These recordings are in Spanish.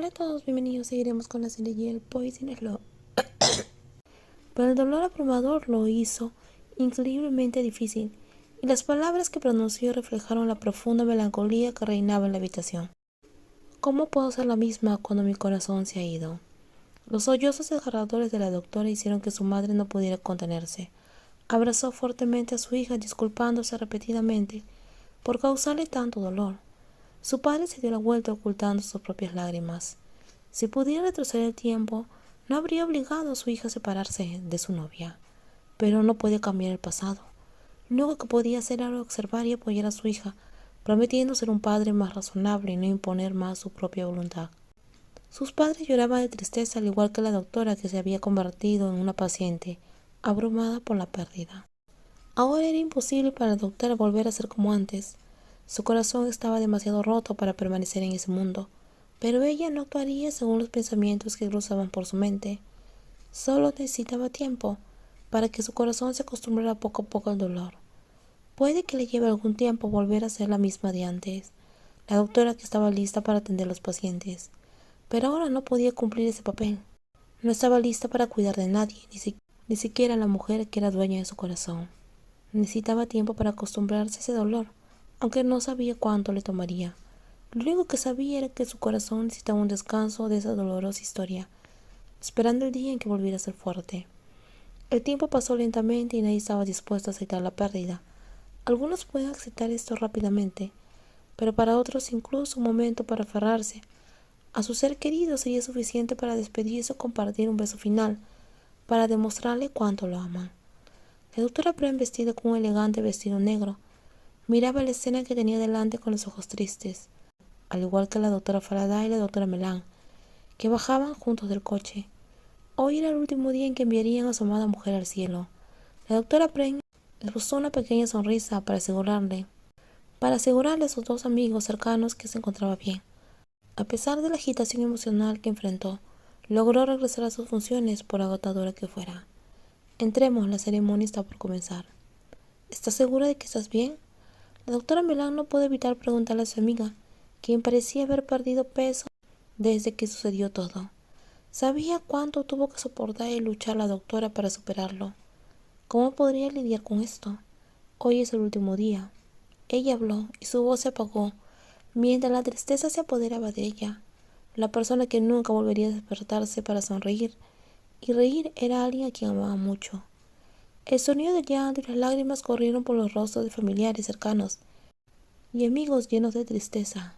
Hola a todos, bienvenidos. Seguiremos con la serie Yale Poison Slow. Pero el dolor abrumador lo hizo increíblemente difícil, y las palabras que pronunció reflejaron la profunda melancolía que reinaba en la habitación. ¿Cómo puedo ser la misma cuando mi corazón se ha ido? Los sollozos desgarradores de la doctora hicieron que su madre no pudiera contenerse. Abrazó fuertemente a su hija, disculpándose repetidamente por causarle tanto dolor. Su padre se dio la vuelta ocultando sus propias lágrimas. Si pudiera retroceder el tiempo, no habría obligado a su hija a separarse de su novia. Pero no podía cambiar el pasado. Lo único que podía hacer era observar y apoyar a su hija, prometiendo ser un padre más razonable y no imponer más su propia voluntad. Sus padres lloraban de tristeza, al igual que la doctora, que se había convertido en una paciente, abrumada por la pérdida. Ahora era imposible para la doctora volver a ser como antes. Su corazón estaba demasiado roto para permanecer en ese mundo, pero ella no actuaría según los pensamientos que cruzaban por su mente. Solo necesitaba tiempo para que su corazón se acostumbrara poco a poco al dolor. Puede que le lleve algún tiempo volver a ser la misma de antes, la doctora que estaba lista para atender a los pacientes, pero ahora no podía cumplir ese papel. No estaba lista para cuidar de nadie, ni siquiera la mujer que era dueña de su corazón. Necesitaba tiempo para acostumbrarse a ese dolor, aunque no sabía cuánto le tomaría. Lo único que sabía era que su corazón necesitaba un descanso de esa dolorosa historia, esperando el día en que volviera a ser fuerte. El tiempo pasó lentamente y nadie estaba dispuesto a aceptar la pérdida. Algunos pueden aceptar esto rápidamente, pero para otros incluso un momento para aferrarse a su ser querido sería suficiente para despedirse o compartir un beso final, para demostrarle cuánto lo aman. La doctora Brent, vestida con un elegante vestido negro, miraba la escena que tenía delante con los ojos tristes, al igual que la doctora Faraday y la doctora Melan, que bajaban juntos del coche. Hoy era el último día en que enviarían a su amada mujer al cielo. La doctora Brent esbozó una pequeña sonrisa para asegurarle a sus dos amigos cercanos que se encontraba bien. A pesar de la agitación emocional que enfrentó, logró regresar a sus funciones, por agotadora que fuera. Entremos, la ceremonia está por comenzar. ¿Estás segura de que estás bien? La doctora Melan no pudo evitar preguntarle a su amiga, quien parecía haber perdido peso desde que sucedió todo. Sabía cuánto tuvo que soportar y luchar la doctora para superarlo. ¿Cómo podría lidiar con esto? Hoy es el último día. Ella habló y su voz se apagó, mientras la tristeza se apoderaba de ella. La persona que nunca volvería a despertarse para sonreír, y reír, era alguien a quien amaba mucho. El sonido del llanto y las lágrimas corrieron por los rostros de familiares cercanos y amigos llenos de tristeza.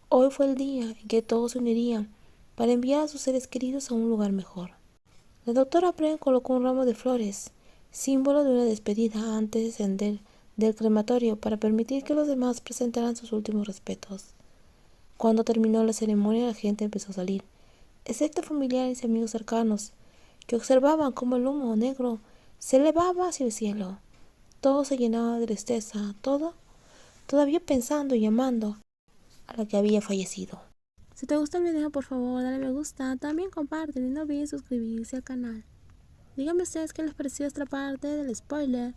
Hoy fue el día en que todos se unirían para enviar a sus seres queridos a un lugar mejor. La doctora Brent colocó un ramo de flores, símbolo de una despedida, antes de descender del crematorio para permitir que los demás presentaran sus últimos respetos. Cuando terminó la ceremonia, la gente empezó a salir, excepto familiares y amigos cercanos, que observaban cómo el humo negro se elevaba hacia el cielo. Todo se llenaba de tristeza, todavía pensando y amando a la que había fallecido. Si te gustó el video, por favor dale me gusta, también compártelo y no olvides suscribirse al canal. Díganme ustedes qué les pareció esta parte del spoiler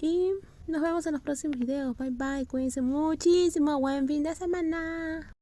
y nos vemos en los próximos videos. Bye bye, cuídense muchísimo, buen fin de semana.